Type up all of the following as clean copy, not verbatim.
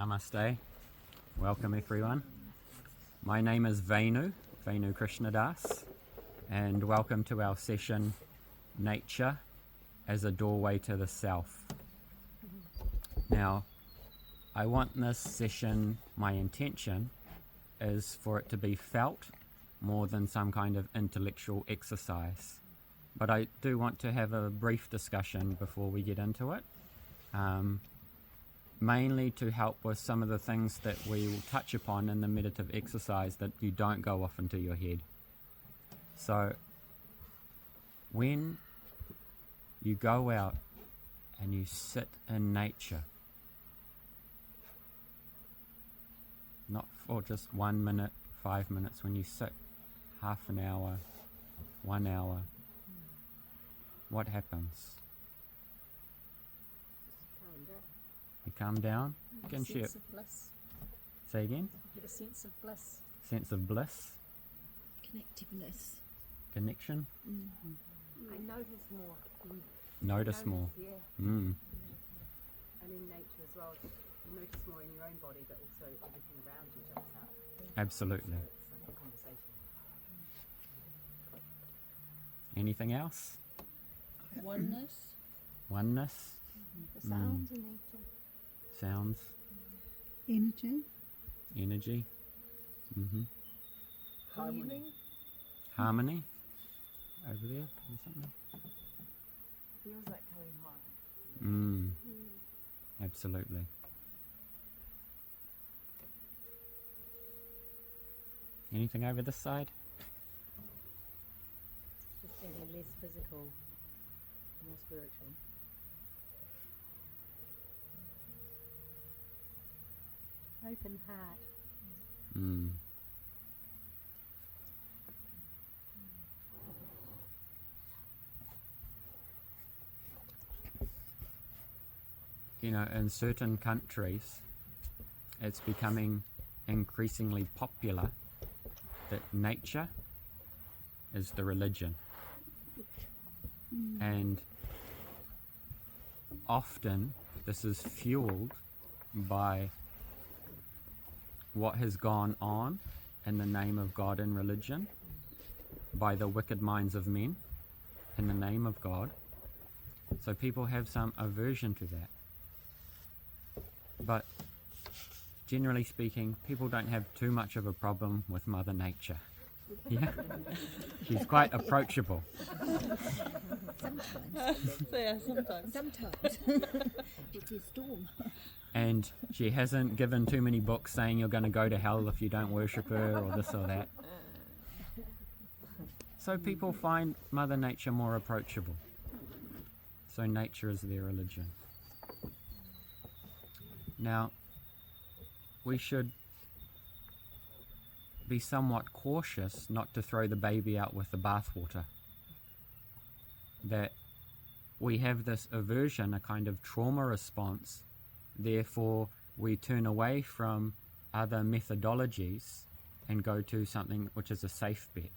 Namaste. Welcome everyone. My name is Venu Krishnadas, and welcome to our session, Nature as a Doorway to the Self. Now, I want this session, my intention is for it to be felt more than some kind of intellectual exercise. But I do want to have a brief discussion before we get into it. Mainly to help with some of the things that we will touch upon in the meditative exercise that you don't go off into your head. So when you go out and you sit in nature, not for just 1 minute, 5 minutes, when you sit half an hour, 1 hour, what happens? You calm down? You can share. Sense of bliss. Say again? You get a sense of bliss. Sense of bliss? Connectiveness. Connection? I notice more. Notice more. Yeah. Mm. And in nature as well, you notice more in your own body, but also everything around you jumps out. Absolutely. So it's like a conversation. Anything else? Oneness. Oneness? The sounds in nature. Sounds? Energy. Energy? Mm-hmm. Harmony. Harmony? Over there? Or something? Feels like coming home. Absolutely. Anything over this side? Just getting less physical, more spiritual. Open heart. You know, in certain countries, it's becoming increasingly popular that nature is the religion. And often this is fueled by what has gone on in the name of God and religion, by the wicked minds of men in the name of God. So people have some aversion to that. But generally speaking, people don't have too much of a problem with Mother Nature. Yeah, she's quite approachable. Sometimes. Yeah, sometimes. Sometimes. It's a storm. And she hasn't given too many books saying you're going to go to hell if you don't worship her or this or that. So people find Mother Nature more approachable. So nature is their religion. Now, we should be somewhat cautious not to throw the baby out with the bathwater. That we have this aversion, a kind of trauma response, therefore we turn away from other methodologies and go to something which is a safe bet.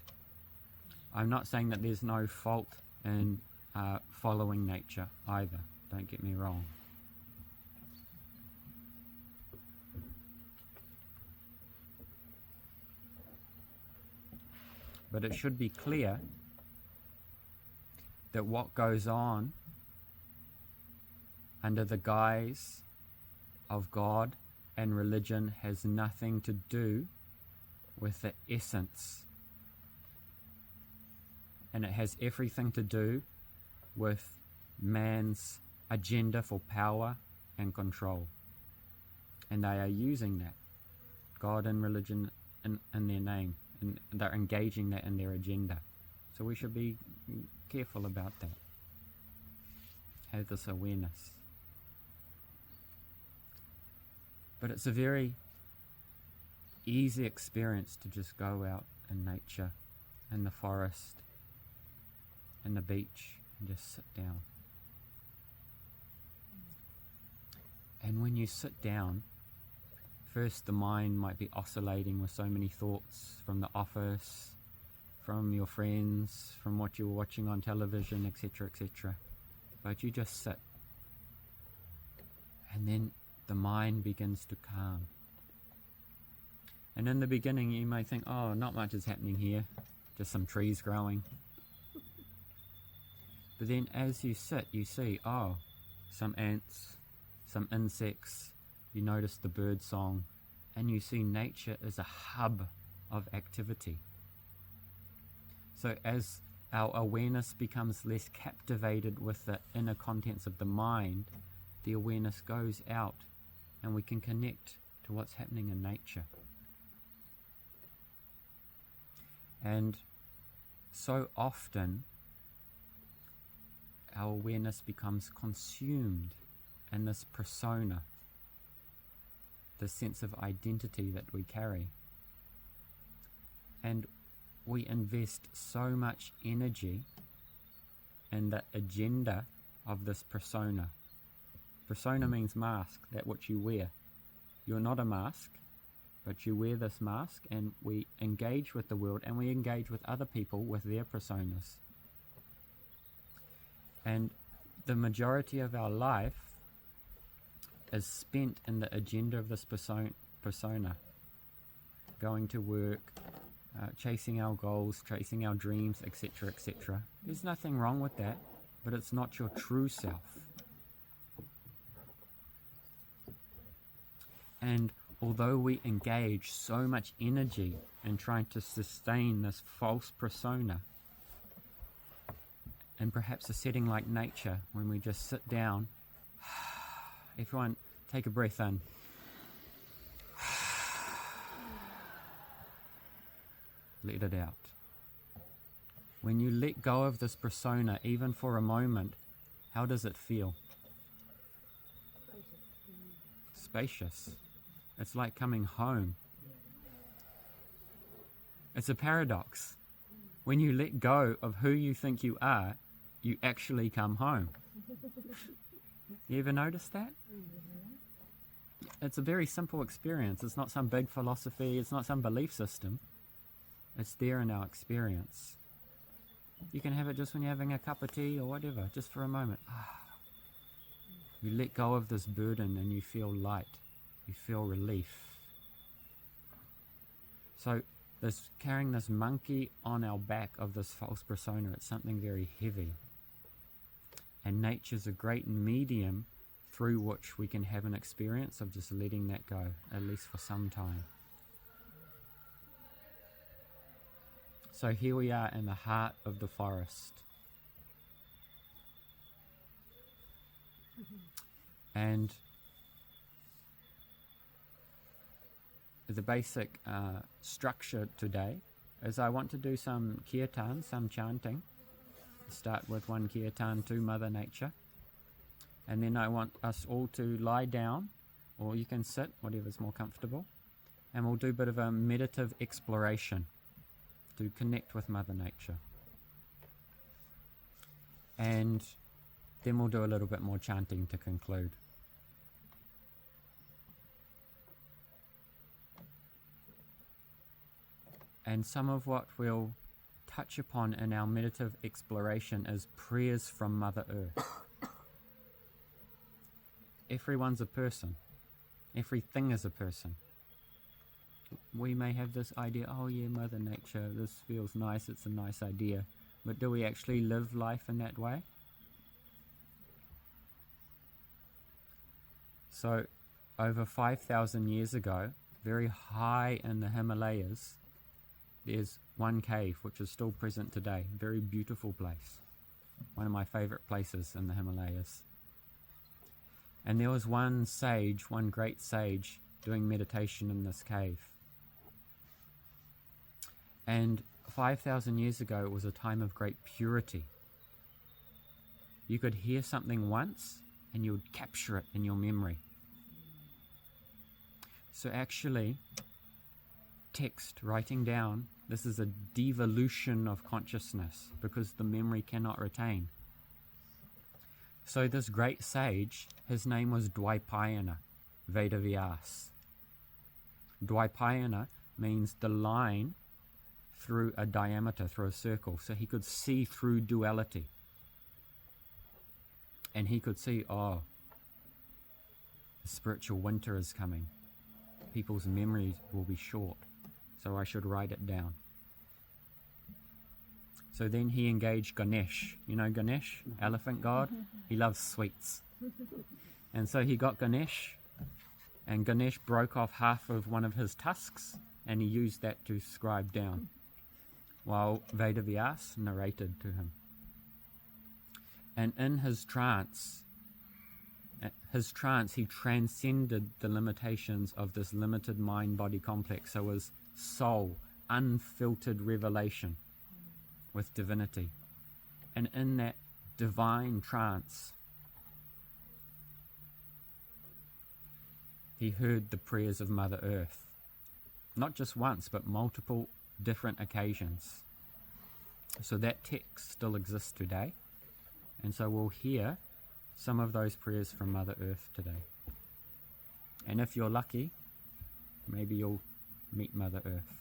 I'm not saying that there's no fault in following nature either, don't get me wrong. But it should be clear that what goes on under the guise of God and religion has nothing to do with the essence. And it has everything to do with man's agenda for power and control. And they are using that, God and religion, in their name. And they're engaging that in their agenda. So we should be careful about that. Have this awareness. But it's a very easy experience to just go out in nature, in the forest, in the beach, and just sit down. And when you sit down, first the mind might be oscillating with so many thoughts from the office, from your friends, from what you're watching on television, etc., etc. But you just sit. And then the mind begins to calm. And in the beginning you may think, oh, not much is happening here, just some trees growing. But then as you sit, you see, oh, some ants, some insects, you notice the bird song, and you see nature as a hub of activity. So as our awareness becomes less captivated with the inner contents of the mind, the awareness goes out and we can connect to what's happening in nature. And so often our awareness becomes consumed in this persona, the sense of identity that we carry. And we invest so much energy in the agenda of this persona. Persona means mask, that which you wear. You're not a mask, but you wear this mask, and we engage with the world, and we engage with other people with their personas. And the majority of our life is spent in the agenda of this persona. Going to work, chasing our goals, chasing our dreams, etc., etc. There's nothing wrong with that, but it's not your true self. And although we engage so much energy in trying to sustain this false persona, in perhaps a setting like nature, when we just sit down, everyone take a breath in. Let it out. When you let go of this persona, even for a moment, how does it feel? Spacious. It's like coming home. It's a paradox. When you let go of who you think you are, you actually come home. You ever notice that? It's a very simple experience. It's not some big philosophy. It's not some belief system. It's there in our experience. You can have it just when you're having a cup of tea or whatever, just for a moment. You let go of this burden and you feel light. You feel relief. So this carrying this monkey on our back of this false persona, it's something very heavy. And nature's a great medium through which we can have an experience of just letting that go, at least for some time. So here we are in the heart of the forest. And the basic structure today is I want to do some kirtan, some chanting. Start with one kirtan to Mother Nature. And then I want us all to lie down, or you can sit, whatever's more comfortable. And we'll do a bit of a meditative exploration to connect with Mother Nature. And then we'll do a little bit more chanting to conclude. And some of what we'll touch upon in our meditative exploration is prayers from Mother Earth. Everyone's a person. Everything is a person. We may have this idea, oh yeah, Mother Nature, this feels nice, it's a nice idea. But do we actually live life in that way? So, over 5,000 years ago, very high in the Himalayas, there's one cave which is still present today. Very beautiful place. One of my favorite places in the Himalayas. And there was one sage, one great sage, doing meditation in this cave. And 5,000 years ago, it was a time of great purity. You could hear something once and you would capture it in your memory. So actually, text, writing down, this is a devolution of consciousness because the memory cannot retain. So this great sage, his name was Dwaipayana Vedavyas. Dwaipayana means the line through a diameter, through a circle. So he could see through duality. And he could see, oh, spiritual winter is coming. People's memories will be short, so I should write it down. So then he engaged Ganesh. You know Ganesh, elephant god? He loves sweets. And so he got Ganesh, and Ganesh broke off half of one of his tusks, and he used that to scribe down, while Vedavyas narrated to him. And in his trance, he transcended the limitations of this limited mind-body complex. So his soul, unfiltered revelation with divinity. And in that divine trance, he heard the prayers of Mother Earth. Not just once, but multiple different occasions. So that text still exists today. And so we'll hear some of those prayers from Mother Earth today. And if you're lucky, maybe you'll meet Mother Earth.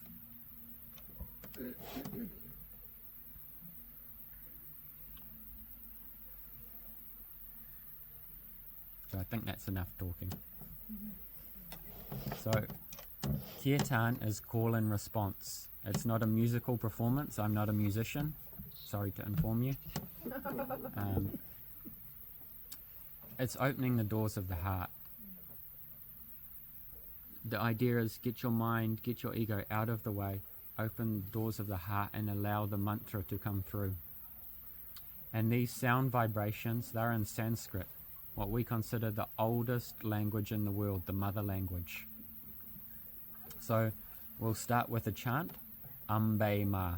So I think that's enough talking. So Kirtan is call and response. It's not a musical performance. I'm not a musician. Sorry to inform you. It's opening the doors of the heart. The idea is get your mind, get your ego out of the way, open the doors of the heart and allow the mantra to come through. And these sound vibrations, they're in Sanskrit, what we consider the oldest language in the world, the mother language. So we'll start with a chant, Ambe Ma.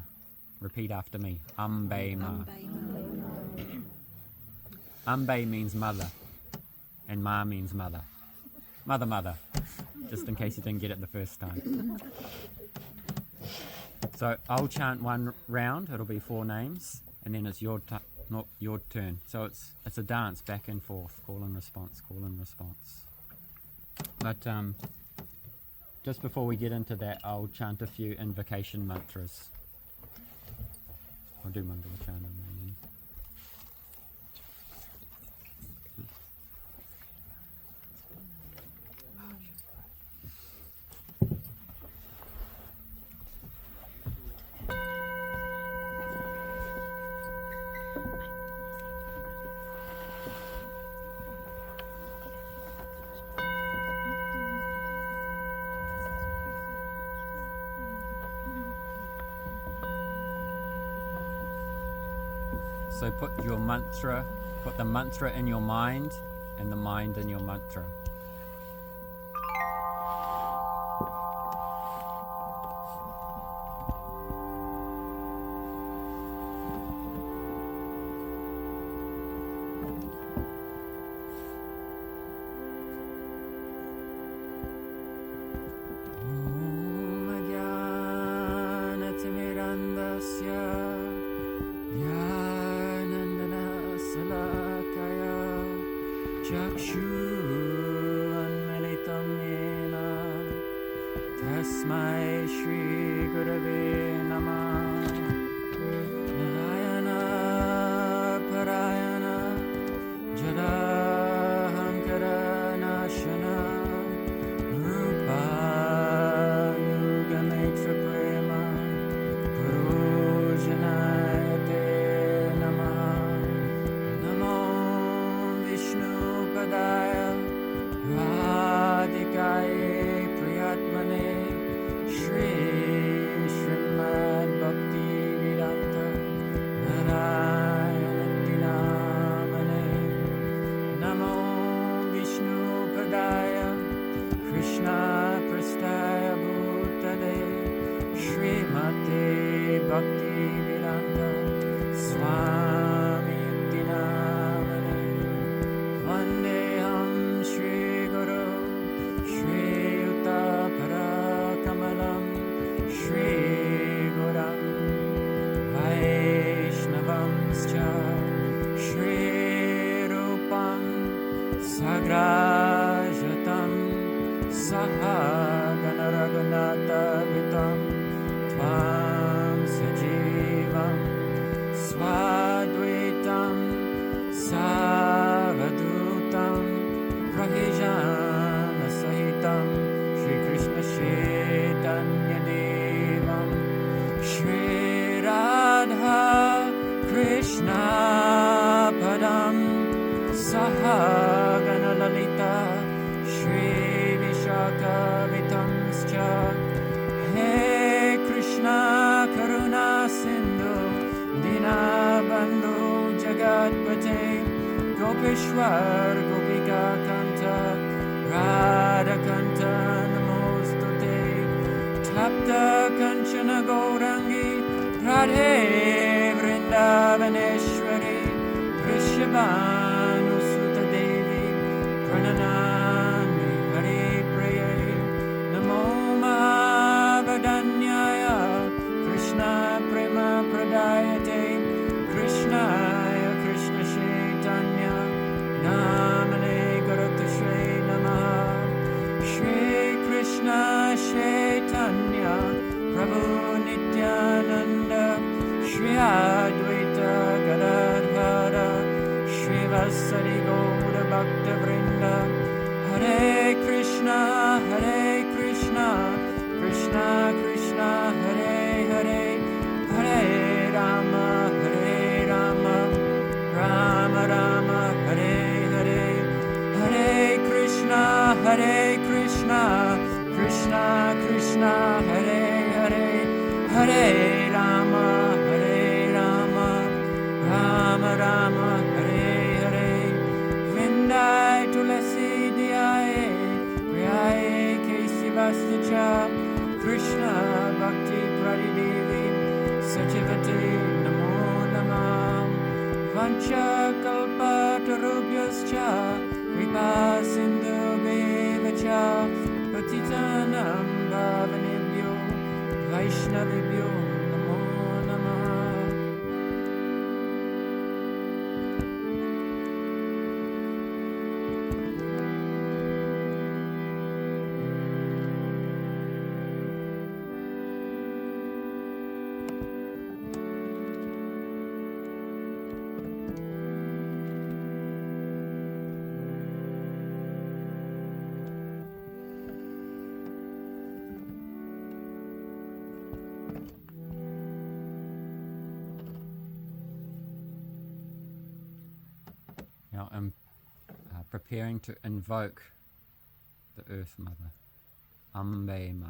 Repeat after me, Ambe Ma. Ambe means mother, and Ma means mother. Mother, mother, just in case you didn't get it the first time. So I'll chant one round, it'll be 4 names, and then it's your turn. So it's a dance back and forth, call and response, call and response. But just before we get into that, I'll chant a few invocation mantras. I'll do Mangala Chanam. So put the mantra in your mind and the mind in your mantra. Tasmai Shri Gurave Namah. Narayana Parayana Jadahankara Nashana Rupa Nugametra Prema Purujanayate Namah. Namo Vishnu Padaya Radhikaye Priyatmane Shri Srimad Bhakti Vedanta Narayanattinamane. Namo Vishnu Padaya Krishna Prastaya Bhutale Srimate Bhakti Vedanta Swami Ittinamane. Vandeham Shri Guru Shri Yuta Parakamalam Shri Guram Vaishnavamscha Shri Rupam Sagrajatam Sahagana Raghunatha Vitam Tvam Sajivam Swadvitam Savadutam Prahijan Kavitamscha. He Krishna Karuna Sindhu Dinabandhu Jagatpate Gopishwar Gopika Kanta Radha Kanta Namostute Tapta Kanchana Gaurangi Radhe Vrindavaneshwari Vrishabhanu Sutta Devi Prananami Hare Priye Namo Mahabhadanyaya Krishna Prema Pradayate Krishnaya Krishna Chaitanya Namane Garatushe Namaha Shri Krishna Chaitanya Prabhu Nityananda Shri Advaita Gadadhara Shri Vasari Gaura Bhakta Vrinda Hare Krishna Krishna Krishna Hare Hare Hare Rama Rama Rama Hare Hare Hare Krishna Krishna Krishna Hare Hare Hare Rama Rama Rama Hare Hare Vindai Tulasi Diyaye Priyaye Kesivastacha Krishna Bhakti Pradidevi Satyavati Namo Namah Vancha Kalpa Tarubhyascha Kripa Sindhu Bevacha Patitanam Bhavanebhyo Vaishnavibhyo Namo Namah. Now I'm preparing to invoke the Earth Mother, Ambe Ma.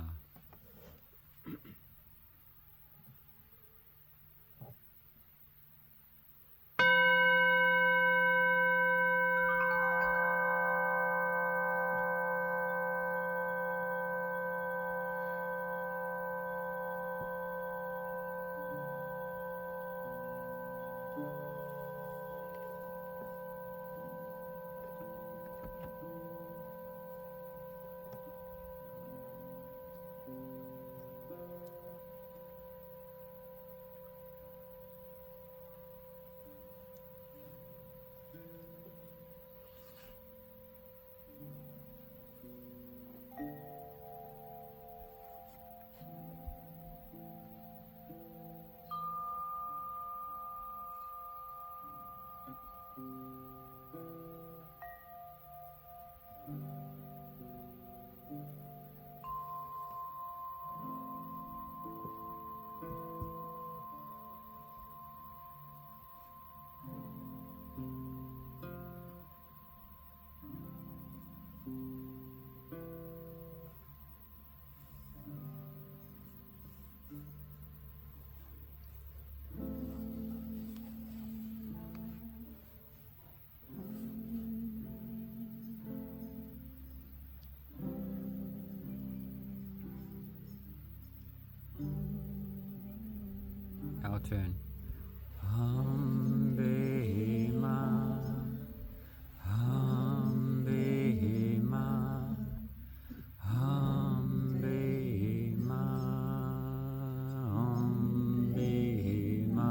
Our turn. Ambe Ma, Ambe Ma, Ambe Ma, Ambe Ma.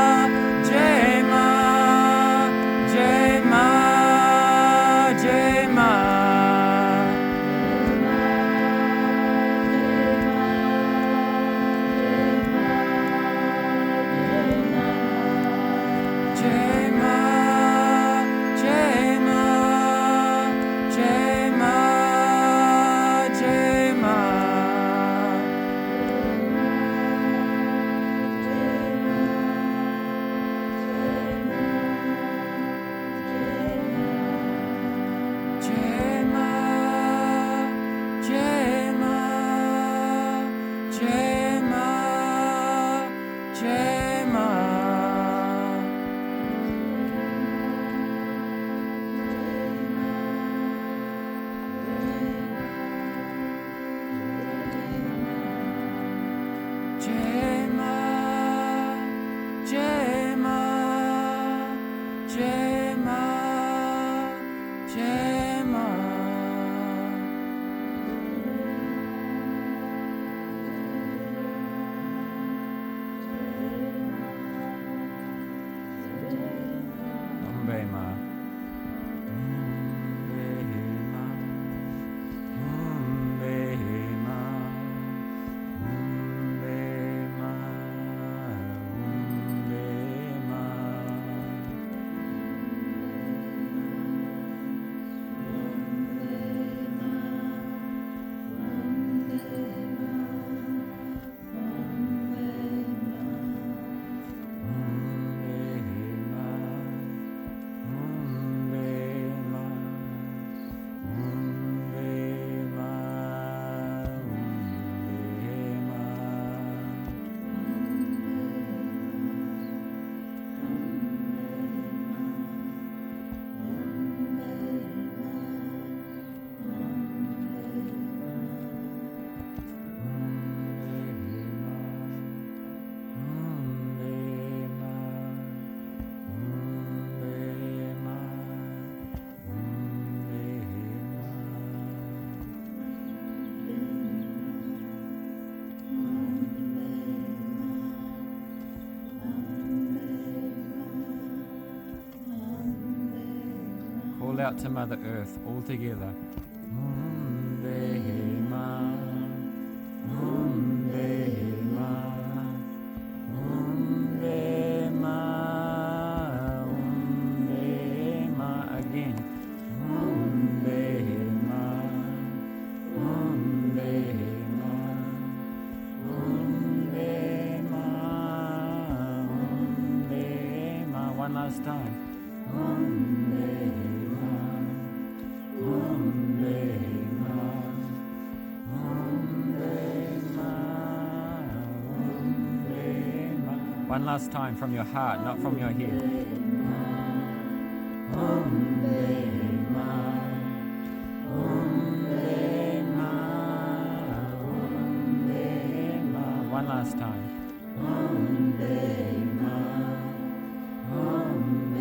out to Mother Earth all together. Umbema, umbema, umbema, umbema. Again. Umbema, umbema, umbema, umbema. One last time. Umbema, umbema, umbema, umbema. One last time from your heart, not from your head. Umbema, umbema, umbema. One last time. Umbema, umbema,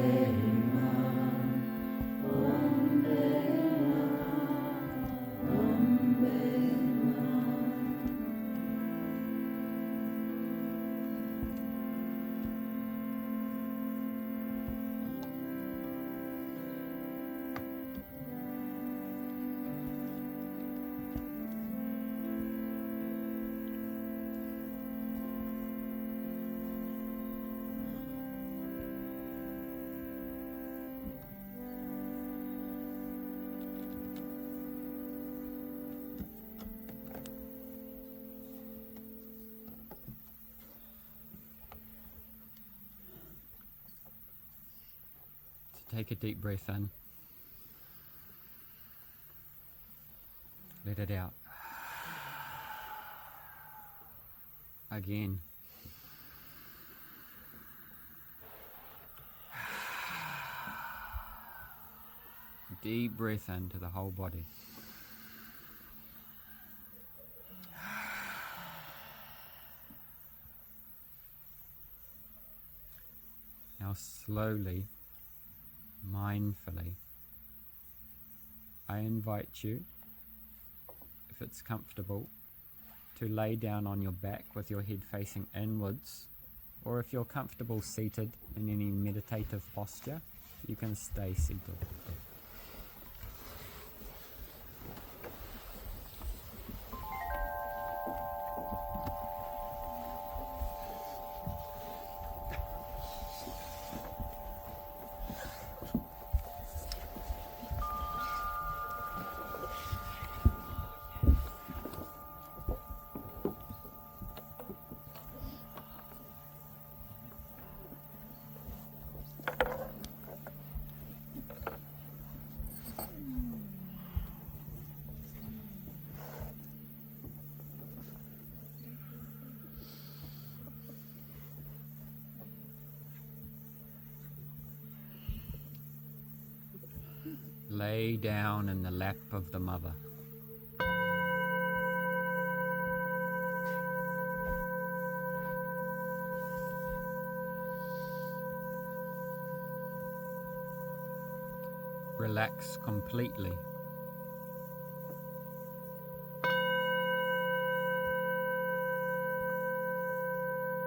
Take a deep breath in. Let it out. Again. Deep breath into the whole body. Now slowly, mindfully, I invite you, if it's comfortable, to lay down on your back with your head facing inwards, or if you're comfortable seated in any meditative posture, you can stay seated. Lay down in the lap of the mother. Relax completely.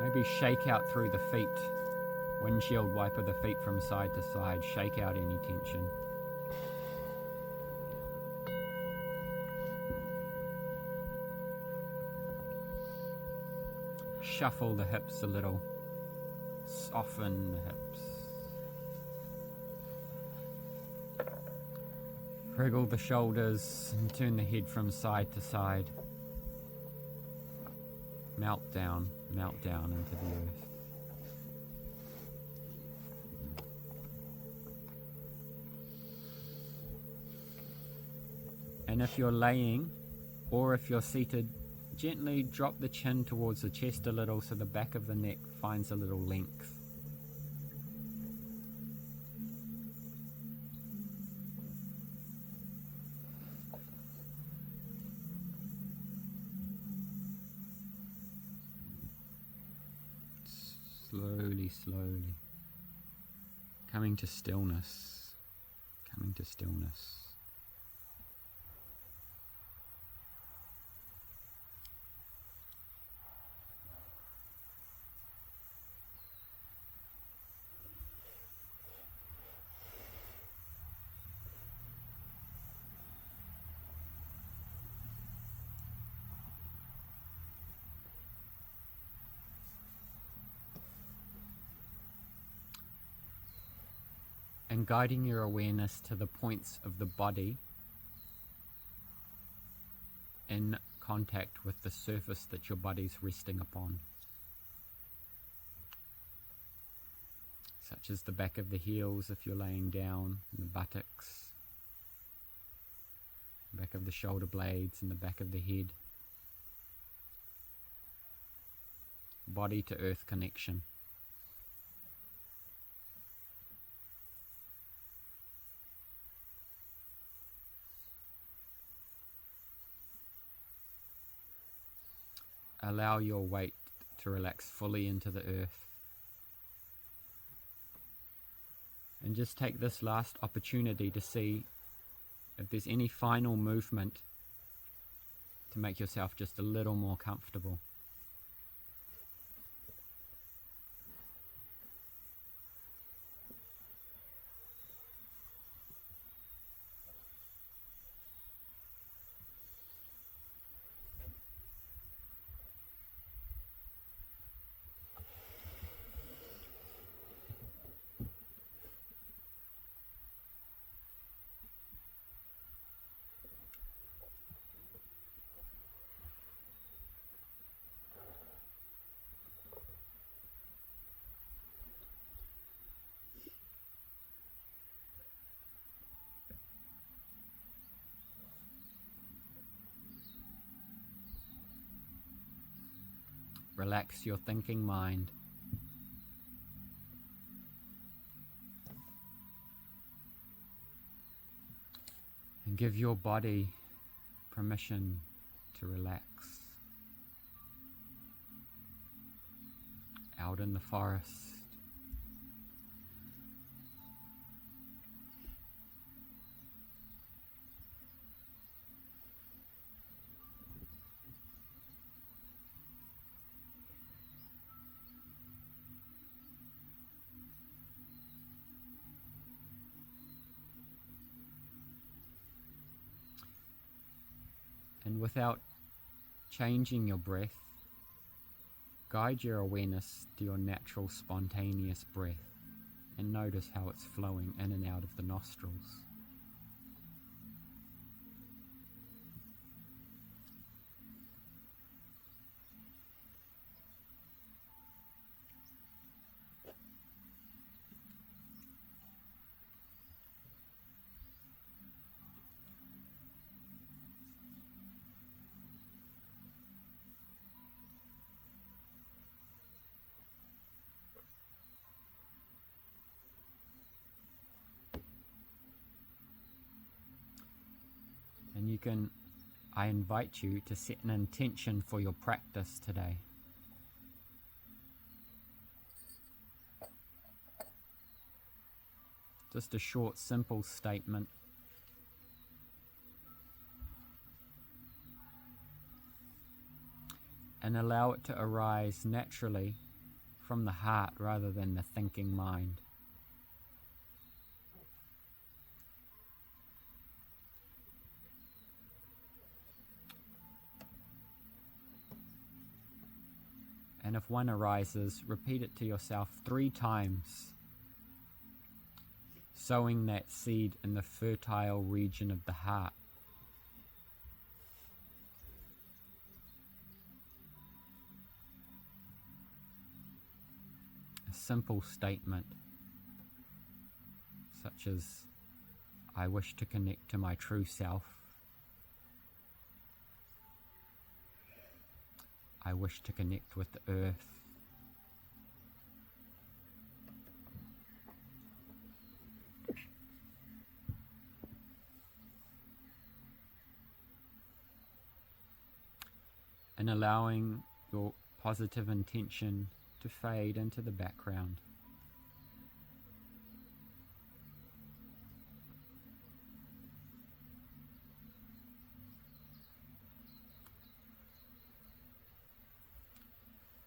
Maybe shake out through the feet. Windshield wiper the feet from side to side. Shake out any tension. Shuffle the hips a little. Soften the hips. Wriggle the shoulders and turn the head from side to side. Melt down into the earth. And if you're laying or if you're seated, gently drop the chin towards the chest a little so the back of the neck finds a little length. Slowly, coming to stillness, and guiding your awareness to the points of the body in contact with the surface that your body's resting upon, such as the back of the heels if you're laying down, and the buttocks, back of the shoulder blades and the back of the head. Body to earth connection. Allow your weight to relax fully into the earth. And just take this last opportunity to see if there's any final movement to make yourself just a little more comfortable. Relax your thinking mind. And give your body permission to relax. Out in the forest, and without changing your breath, guide your awareness to your natural spontaneous breath and notice how it's flowing in and out of the nostrils. And I invite you to set an intention for your practice today. Just a short, simple statement. And allow it to arise naturally from the heart rather than the thinking mind. And if one arises, repeat it to yourself 3 times, sowing that seed in the fertile region of the heart. A simple statement, such as, I wish to connect to my true self. I wish to connect with the earth. And allowing your positive intention to fade into the background.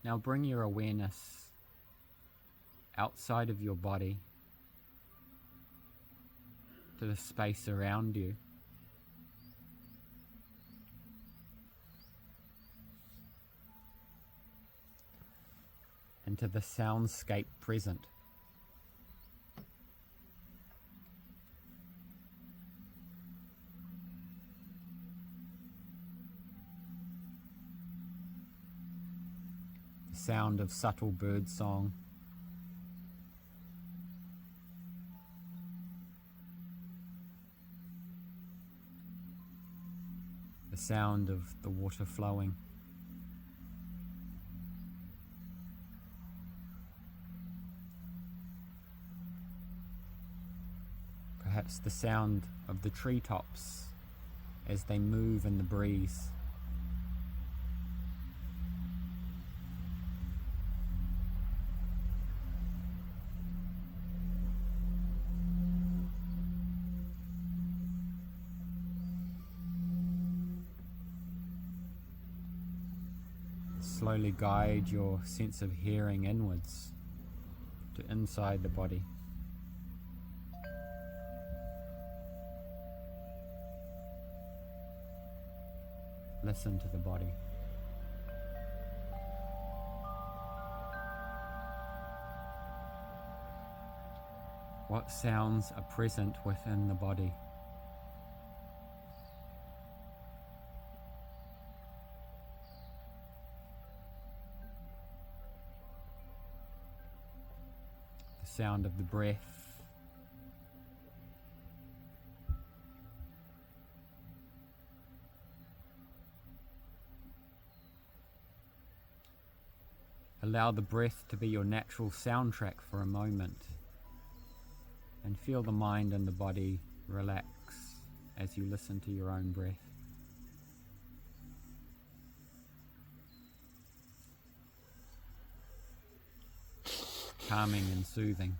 Now bring your awareness outside of your body to the space around you. And to the soundscape present. The sound of subtle bird song. The sound of the water flowing. Perhaps the sound of the treetops as they move in the breeze. Slowly guide your sense of hearing inwards to inside the body. Listen to the body. What sounds are present within the body? The sound of the breath. Allow the breath to be your natural soundtrack for a moment, and feel the mind and the body relax as you listen to your own breath. Calming and soothing.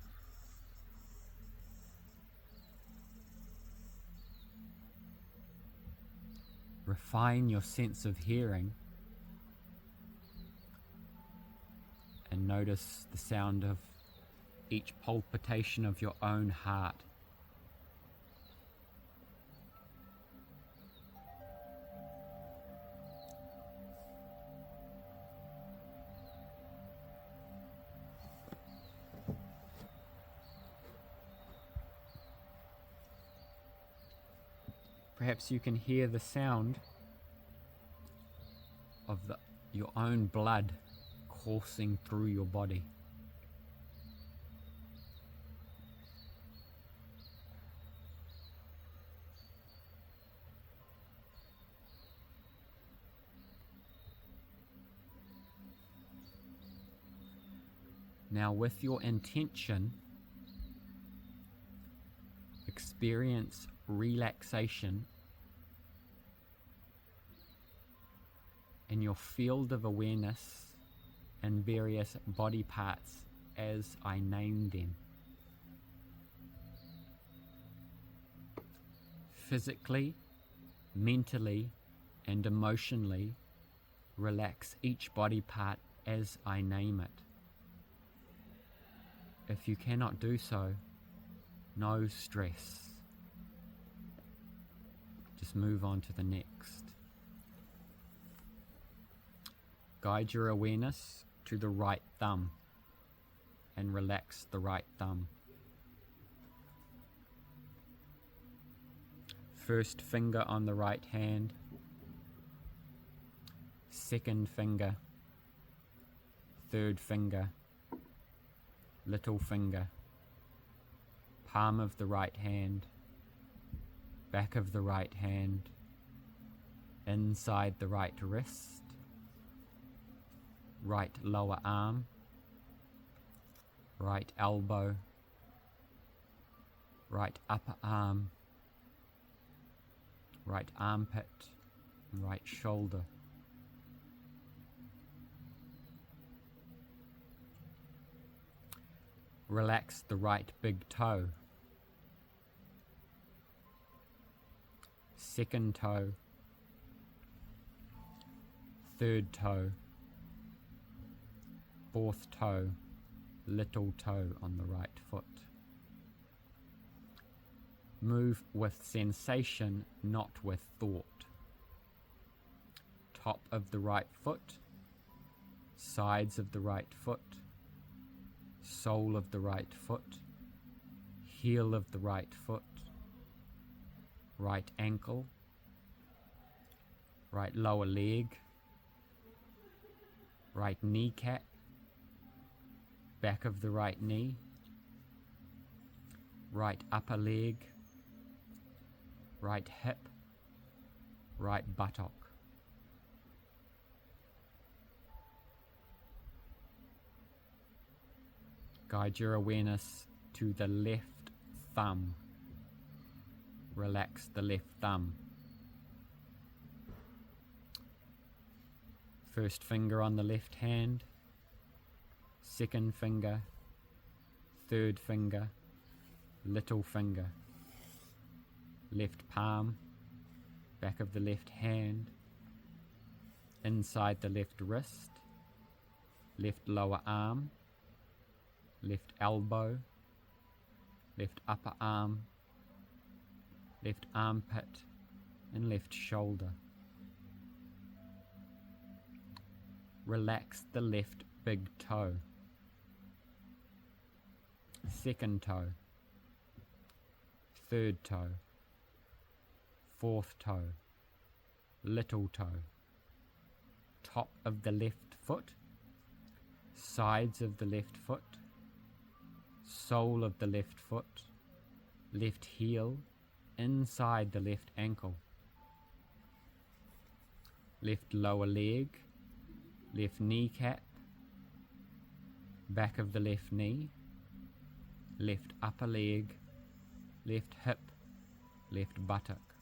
Refine your sense of hearing and notice the sound of each palpitation of your own heart. Perhaps you can hear the sound of your own blood coursing through your body. Now, with your intention, experience relaxation in your field of awareness and various body parts as I name them. Physically, mentally, and emotionally, relax each body part as I name it. If you cannot do so, no stress. Just move on to the next. Guide your awareness to the right thumb and relax the right thumb. First finger on the right hand, second finger, third finger, little finger, palm of the right hand, back of the right hand, inside the right wrist, right lower arm, right elbow, right upper arm, right armpit, and right shoulder. Relax the right big toe, second toe, third toe, fourth toe, little toe on the right foot. Move with sensation, not with thought. Top of the right foot, sides of the right foot, sole of the right foot, heel of the right foot, right ankle, right lower leg, right kneecap, back of the right knee, right upper leg, right hip, right buttock. Guide your awareness to the left thumb. Relax the left thumb. First finger on the left hand, second finger, third finger, little finger, left palm, back of the left hand, inside the left wrist, left lower arm, left elbow, left upper arm, left armpit, and left shoulder. Relax the left big toe, second toe, third toe, fourth toe, little toe, top of the left foot, sides of the left foot, sole of the left foot, left heel, inside the left ankle, left lower leg, left kneecap, back of the left knee, left upper leg, left hip, left buttock.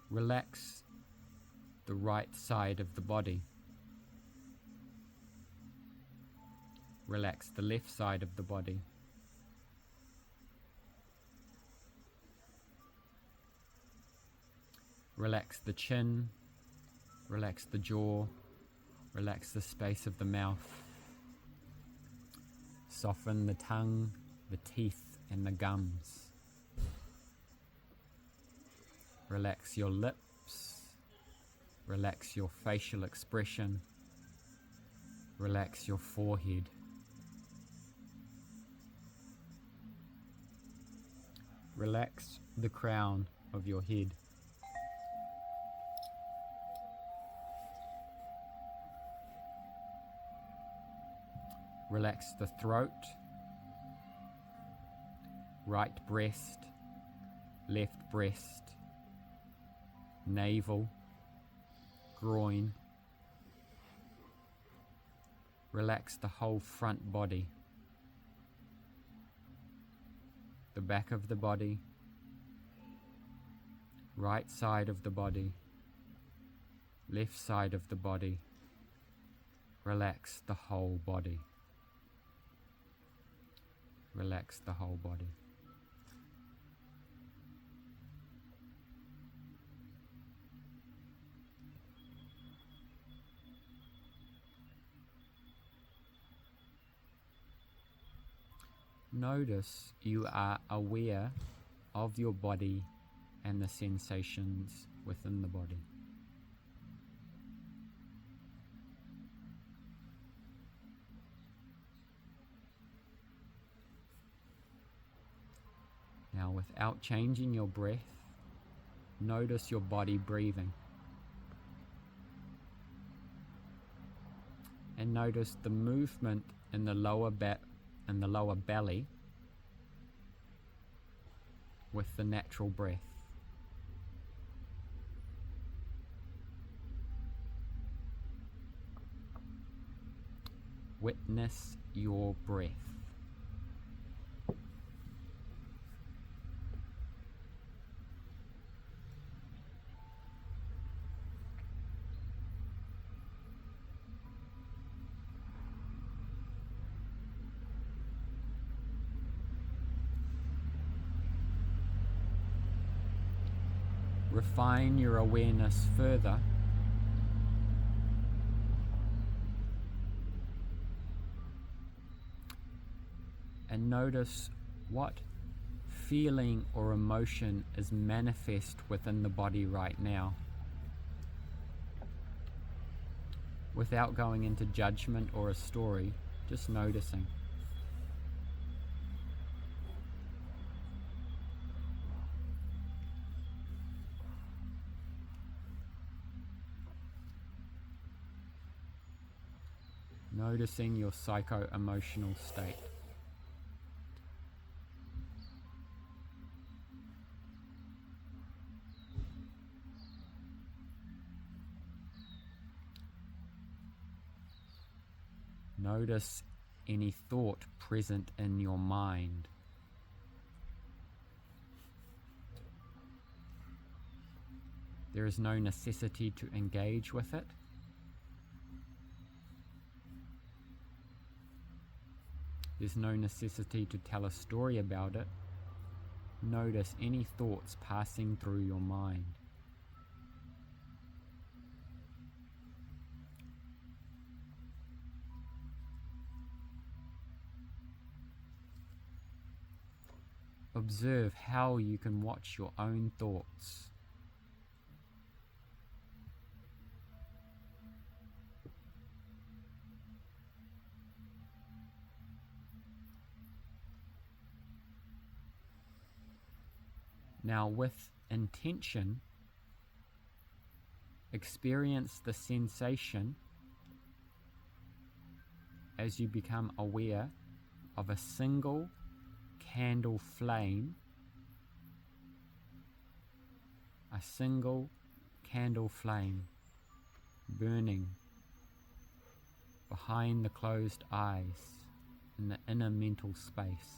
Relax the right side of the body. Relax the left side of the body. Relax the chin, relax the jaw, relax the space of the mouth. Soften the tongue, the teeth, and the gums. Relax your lips, relax your facial expression, relax your forehead. Relax the crown of your head. Relax the throat, right breast, left breast, navel, groin. Relax the whole front body, the back of the body, right side of the body, left side of the body. Relax the whole body. Relax the whole body. Notice you are aware of your body and the sensations within the body. Now, without changing your breath, notice your body breathing. And notice the movement in the lower back and the lower belly with the natural breath. Witness your breath. Refine your awareness further and notice what feeling or emotion is manifest within the body right now, without going into judgment or a story, just noticing. Noticing your psycho-emotional state. Notice any thought present in your mind. There is no necessity to engage with it. There's no necessity to tell a story about it. Notice any thoughts passing through your mind. Observe how you can watch your own thoughts. Now, with intention, experience the sensation as you become aware of a single candle flame, burning behind the closed eyes in the inner mental space.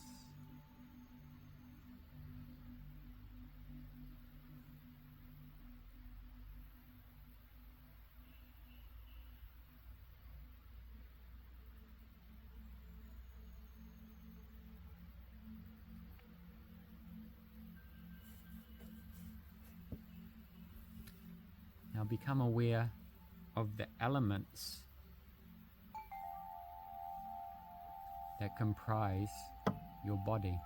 Now become aware of the elements that comprise your body.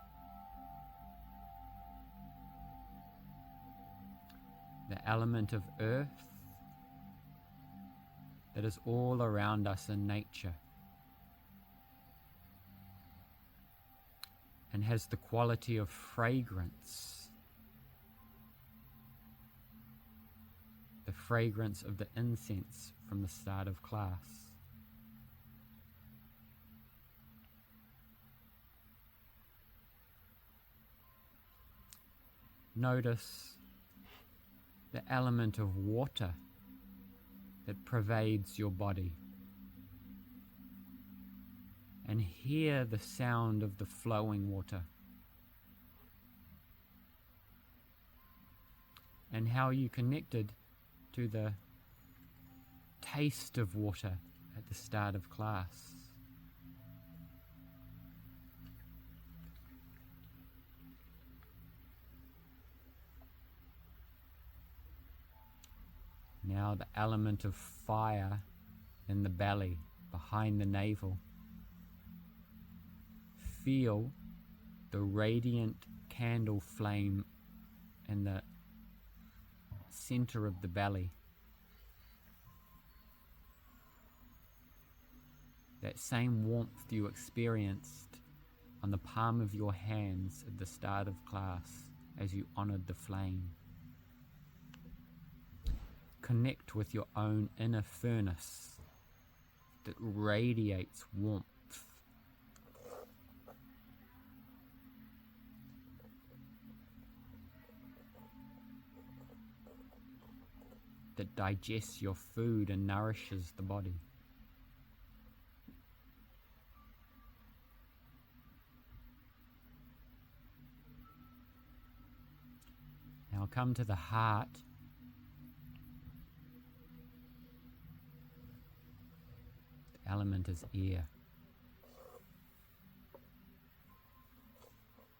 The element of earth that is all around us in nature and has the quality of fragrance. The fragrance of the incense from the start of class. Notice the element of water that pervades your body, and hear the sound of the flowing water, and how you connected to the taste of water at the start of class. Now the element of fire in the belly, behind the navel. Feel the radiant candle flame in the center of the belly. That same warmth you experienced on the palm of your hands at the start of class as you honored the flame. Connect with your own inner furnace that radiates warmth. That digests your food and nourishes the body. Now come to the heart. The element is air.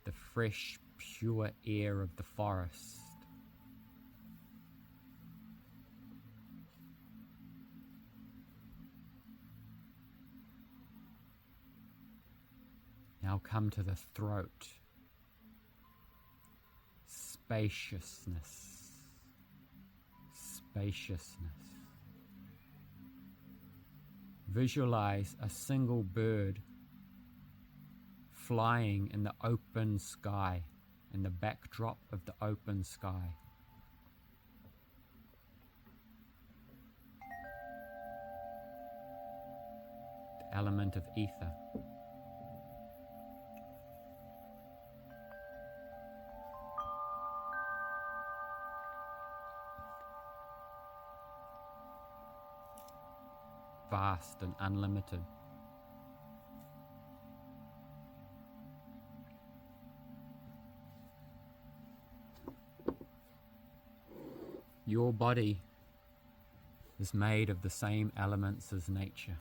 The fresh, pure air of the forest. Now come to the throat. Spaciousness. Visualize a single bird flying in the open sky, in the backdrop of the open sky. The element of ether. Vast and unlimited. Your body is made of the same elements as nature.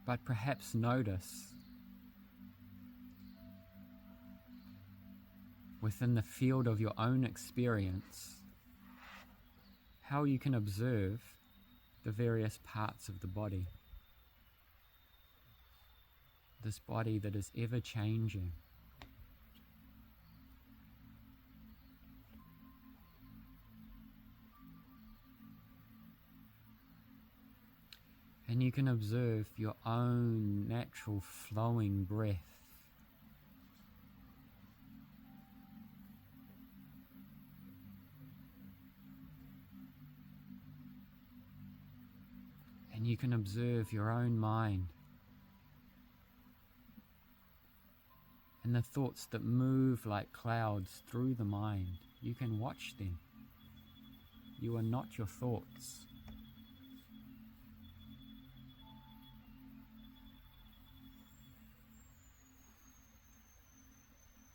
But perhaps notice within the field of your own experience how you can observe the various parts of the body. This body that is ever changing. And you can observe your own natural flowing breath. And you can observe your own mind and the thoughts that move like clouds through the mind. You can watch them. You are not your thoughts.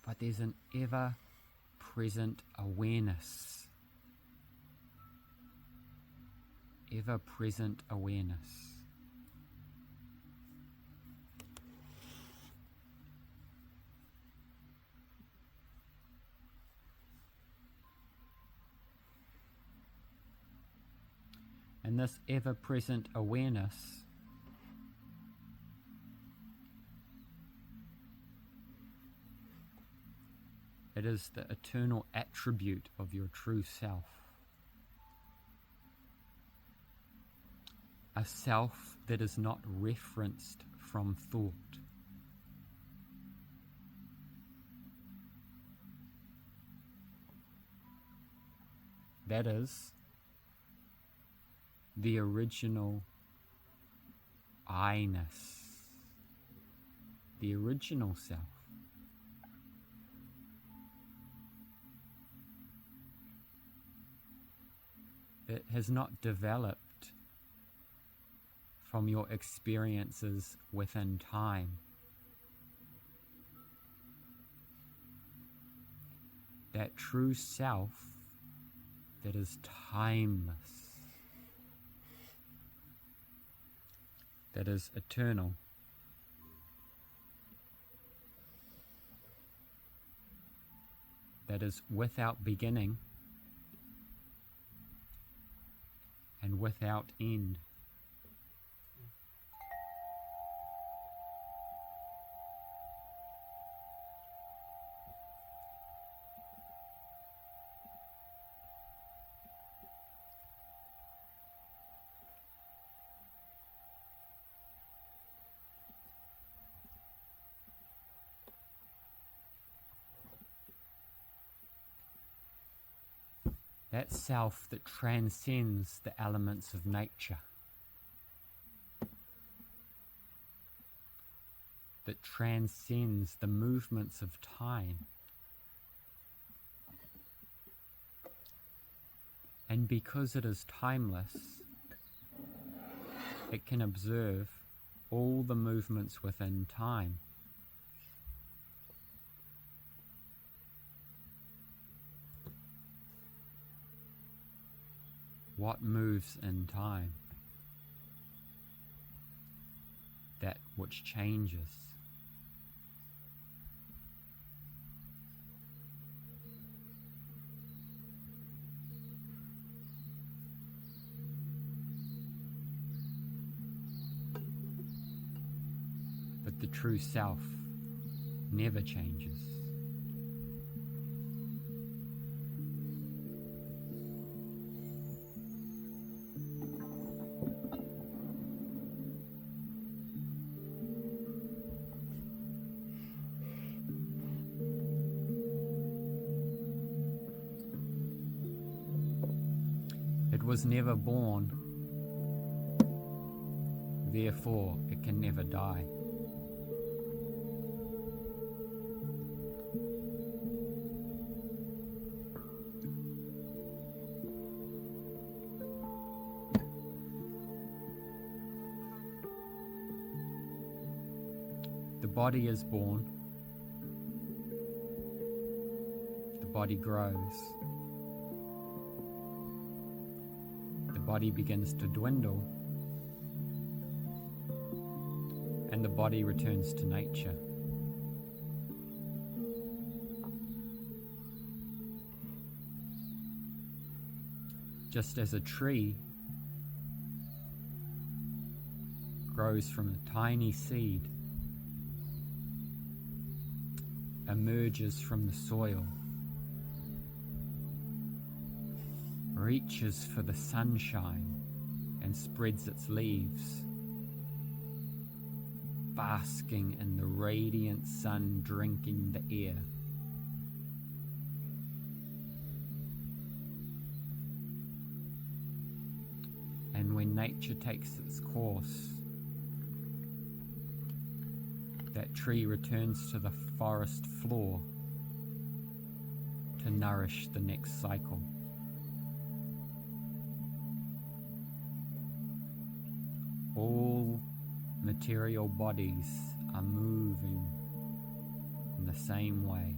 But there's an ever-present awareness. Ever-present awareness. And this ever-present awareness it is the eternal attribute of your true self. A self that is not referenced from thought. That is the original I-ness, the original self. It has not developed from your experiences within time. That true self that is timeless, that is eternal. That is without beginning and without end. That self that transcends the elements of nature, that transcends the movements of time. And because it is timeless, it can observe all the movements within time. What moves in time? That which changes. But the true self never changes. It was never born, therefore it can never die. The body is born, the body grows, the body begins to dwindle, and the body returns to nature. Just as a tree grows from a tiny seed, emerges from the soil, reaches for the sunshine and spreads its leaves, basking in the radiant sun, drinking the air. And when nature takes its course, that tree returns to the forest floor to nourish the next cycle. All material bodies are moving in the same way.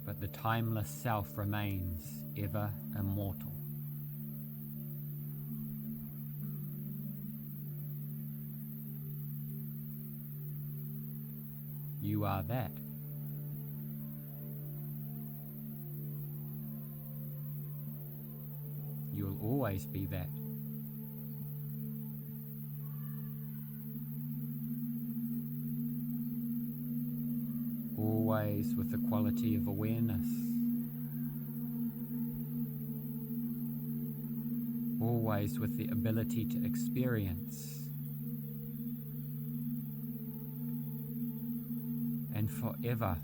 But the timeless self remains ever immortal. You are that. You'll always be that. Always with the quality of awareness. Always with the ability to experience. And forever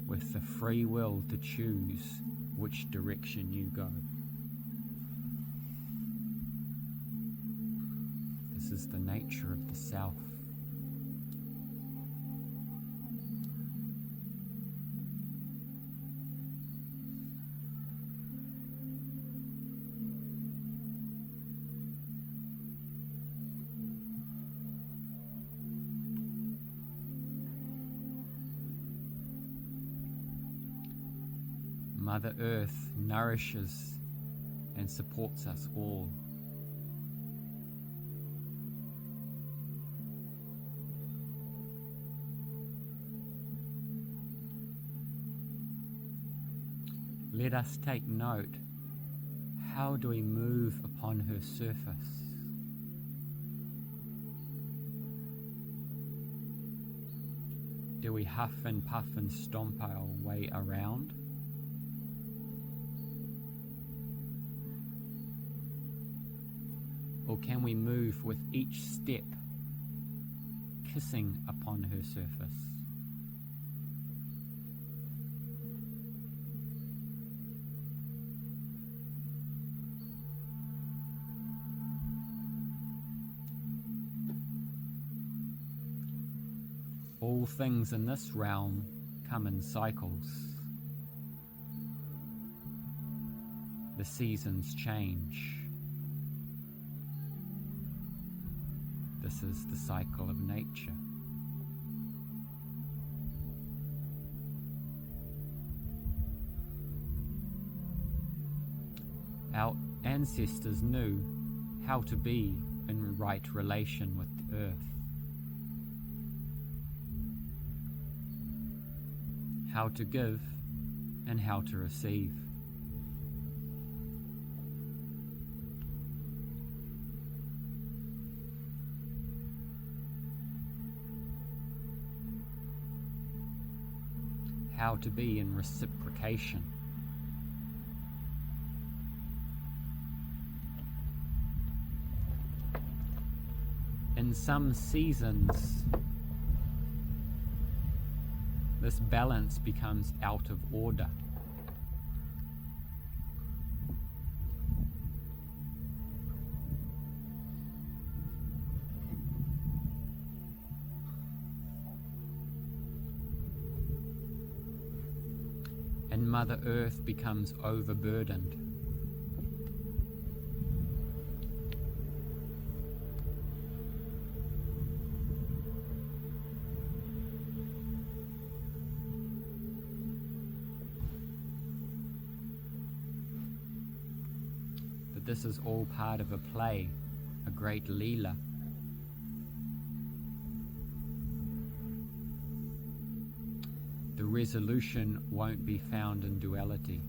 with the free will to choose which direction you go. This is the nature of the self. Mother Earth nourishes and supports us all. Let us take note. How do we move upon her surface? Do we huff and puff and stomp our way around? Or can we move with each step, kissing upon her surface? All things in this realm come in cycles. The seasons change. This is the cycle of nature. Our ancestors knew how to be in right relation with the earth, how to give and how to receive. How to be in reciprocation. in some seasons, this balance becomes out of order. And Mother Earth becomes overburdened. But this is all part of a play, a great Leela. The resolution won't be found in duality.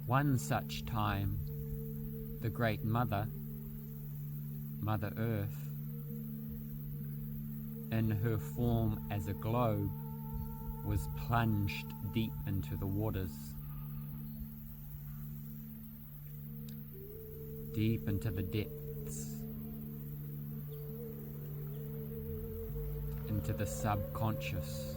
One such time, the Great Mother, Mother Earth, in her form as a globe, was plunged deep into the waters. Deep into the depths, into the subconscious.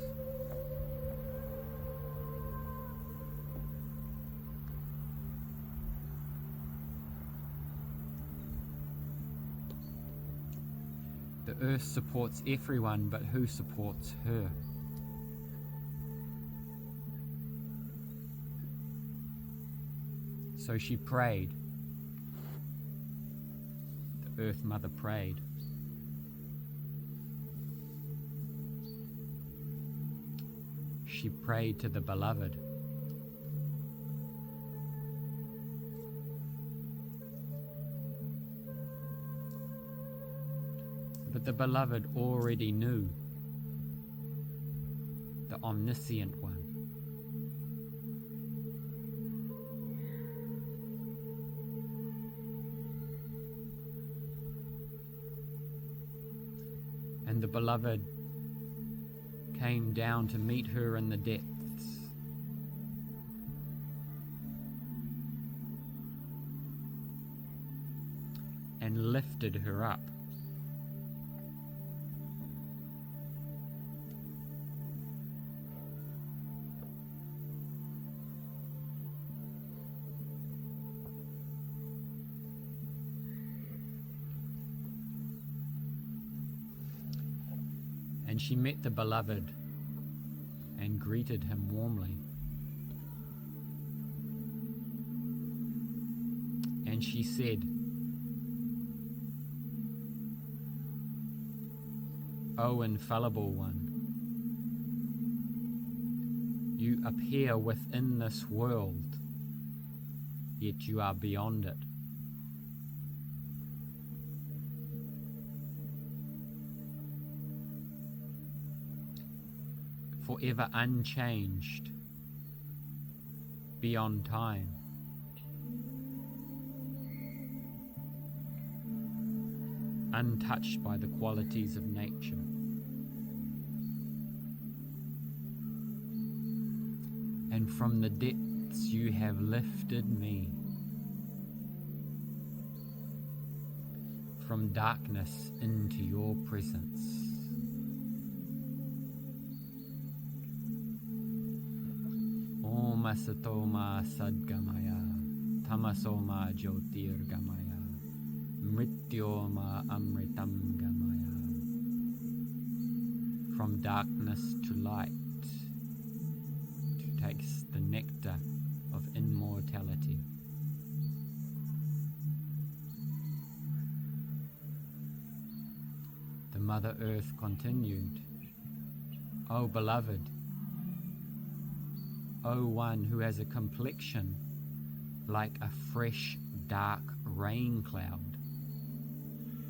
The earth supports everyone, but who supports her? So she prayed. Earth Mother prayed. She prayed to the Beloved. But the Beloved already knew, the Omniscient One. And the Beloved came down to meet her in the depths. And lifted her up. And she met the Beloved and greeted him warmly. And she said, "O Infallible One, you appear within this world, yet you are beyond it. Forever unchanged, beyond time. Untouched by the qualities of nature. And from the depths you have lifted me. From darkness into your presence. Om Asatoma Sadgamaya, Tamasoma Jyotirgamaya, Mrityoma Amritam Gamaya. From darkness to light, to taste the nectar of immortality. The Mother Earth continued, O Beloved, O one who has a complexion like a fresh dark rain cloud,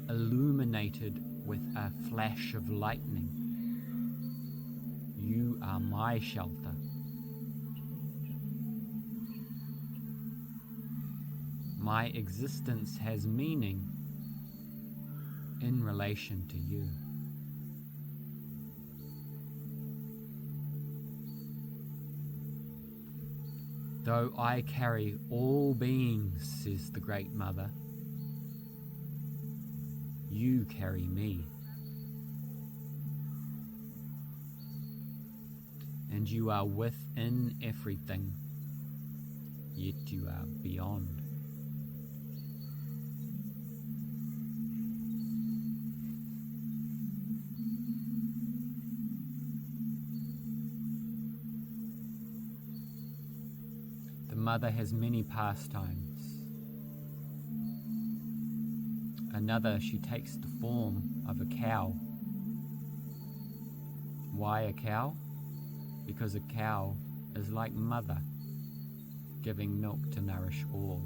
illuminated with a flash of lightning. You are my shelter. My existence has meaning in relation to you. Though I carry all beings, says the Great Mother, you carry me. And you are within everything, yet you are beyond. The mother has many pastimes. Another, she takes the form of a cow. Why a cow? Because a cow is like mother, giving milk to nourish all.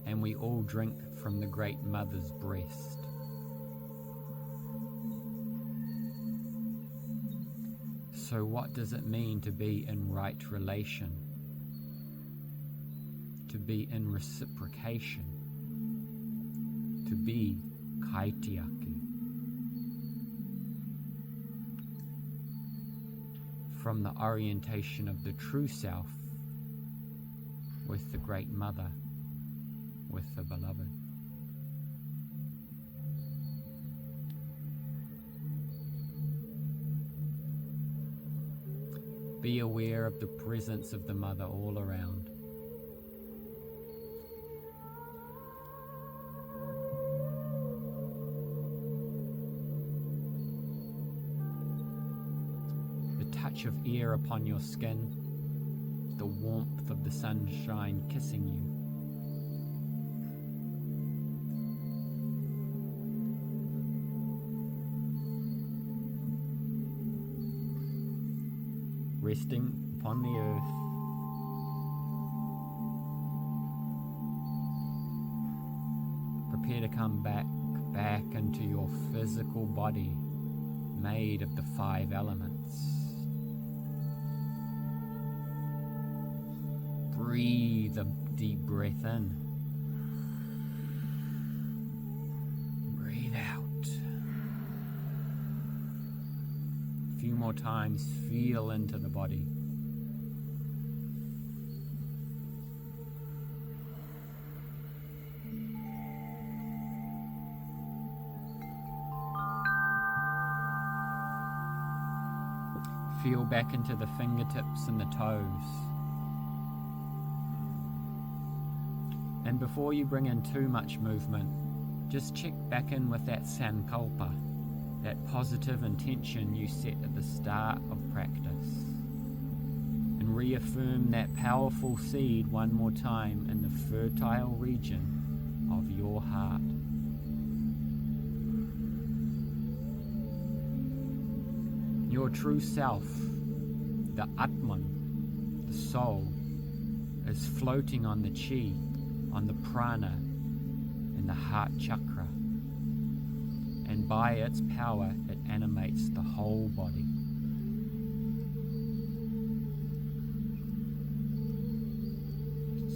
And we all drink from the Great Mother's breast. So what does it mean to be in right relation? To be in reciprocation? To be kaitiaki? From the orientation of the true self with the Great Mother, with the Beloved. Be aware of the presence of the Mother all around. The touch of air upon your skin, the warmth of the sunshine kissing you. Resting upon the earth, prepare to come back into your physical body made of the 5 elements. Breathe a deep breath in. Breathe out. A few more times, feel into the body. Feel back into the fingertips and the toes. And before you bring in too much movement, just check back in with that sankalpa, that positive intention you set at the start of practice. And reaffirm that powerful seed one more time in the fertile region of your heart. Your true self, the Atman, the soul, is floating on the chi, on the prana, in the heart chakra. And by its power, it animates the whole body.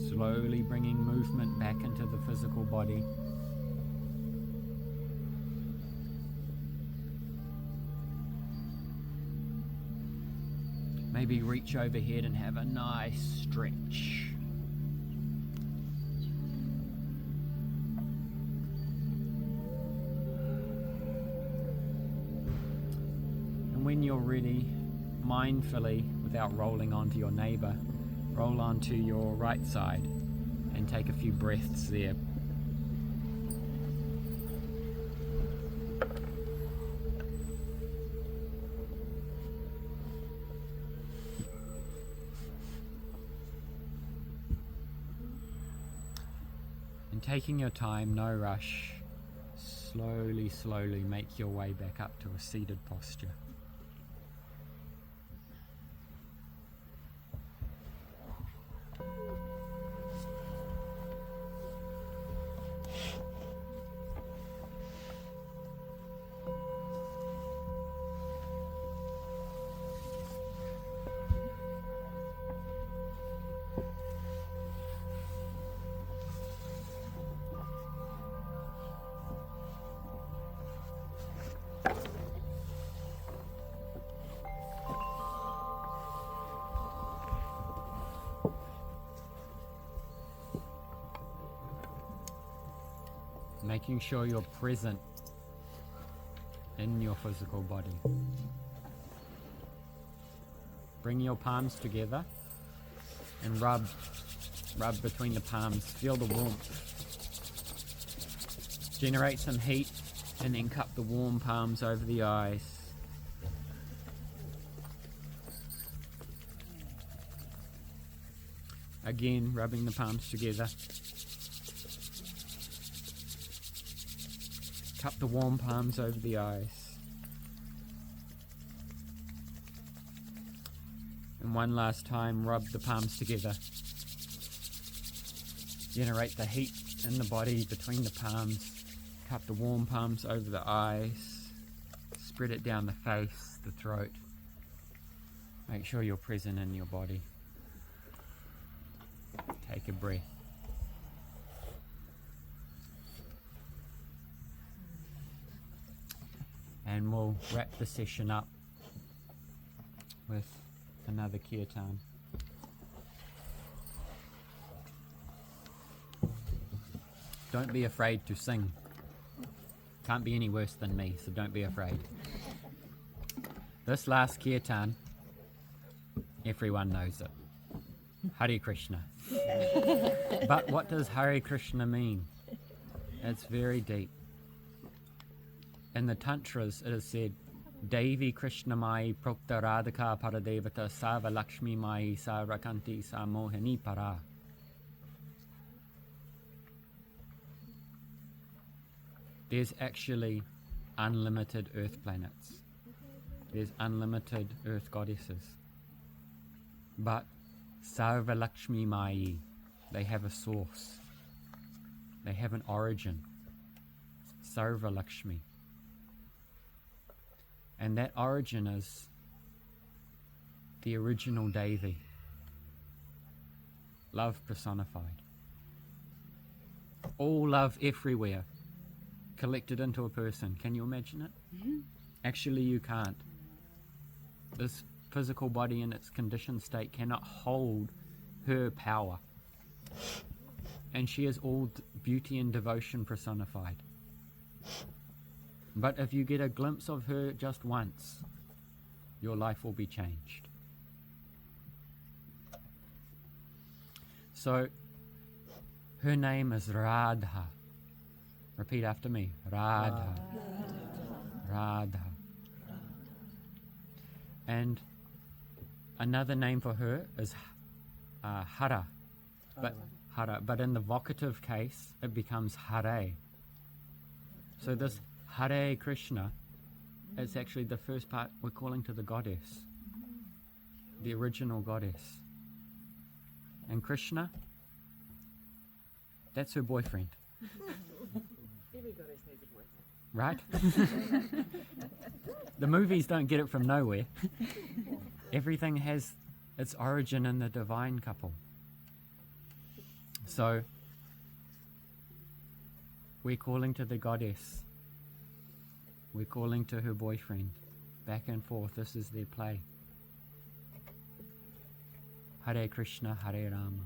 Slowly bringing movement back into the physical body. Maybe reach overhead and have a nice stretch. And when you're ready, mindfully, without rolling onto your neighbor, roll onto your right side and take a few breaths there. And taking your time, no rush, slowly make your way back up to a seated posture. making sure you're present in your physical body. Bring your palms together and rub between the palms. Feel the warmth. Generate some heat and then cup the warm palms over the eyes. Again, rubbing the palms together. Cup the warm palms over the eyes. And one last time, rub the palms together. Generate the heat in the body between the palms. Cup the warm palms over the eyes. Spread it down the face, the throat. Make sure you're present in your body. Take a breath. And we'll wrap the session up with another kirtan. Don't be afraid to sing. Can't be any worse than me, so don't be afraid. This last kirtan, everyone knows it. Hare Krishna. But what does Hare Krishna mean? It's very deep. In the Tantras, it is said, Devi Krishna Mai Prokta Radhika Paradevata Sava Lakshmi Mai Sa Rakanti Sa Mohini Para. There's actually unlimited earth planets. There's unlimited earth goddesses. But Sarva Lakshmi Mai, they have a source. They have an origin. Sarva Lakshmi. And that origin is the original Devi. Love personified. All love everywhere, collected into a person. Can you imagine it? Mm-hmm. Actually, you can't. This physical body in its conditioned state cannot hold her power. And she is all beauty and devotion personified. But if you get a glimpse of her just once, your life will be changed. So, her name is Radha. Repeat after me. Radha. Radha. And another name for her is Hara. But in the vocative case, it becomes Hare. So this Hare Krishna, it's actually the first part we're calling to the goddess, the original goddess. And Krishna, that's her boyfriend. Every goddess needs a boyfriend. Right? The movies don't get it from nowhere. Everything has its origin in the divine couple. So, we're calling to the goddess. We're calling to her boyfriend. Back and forth, this is their play. Hare Krishna, Hare Rama.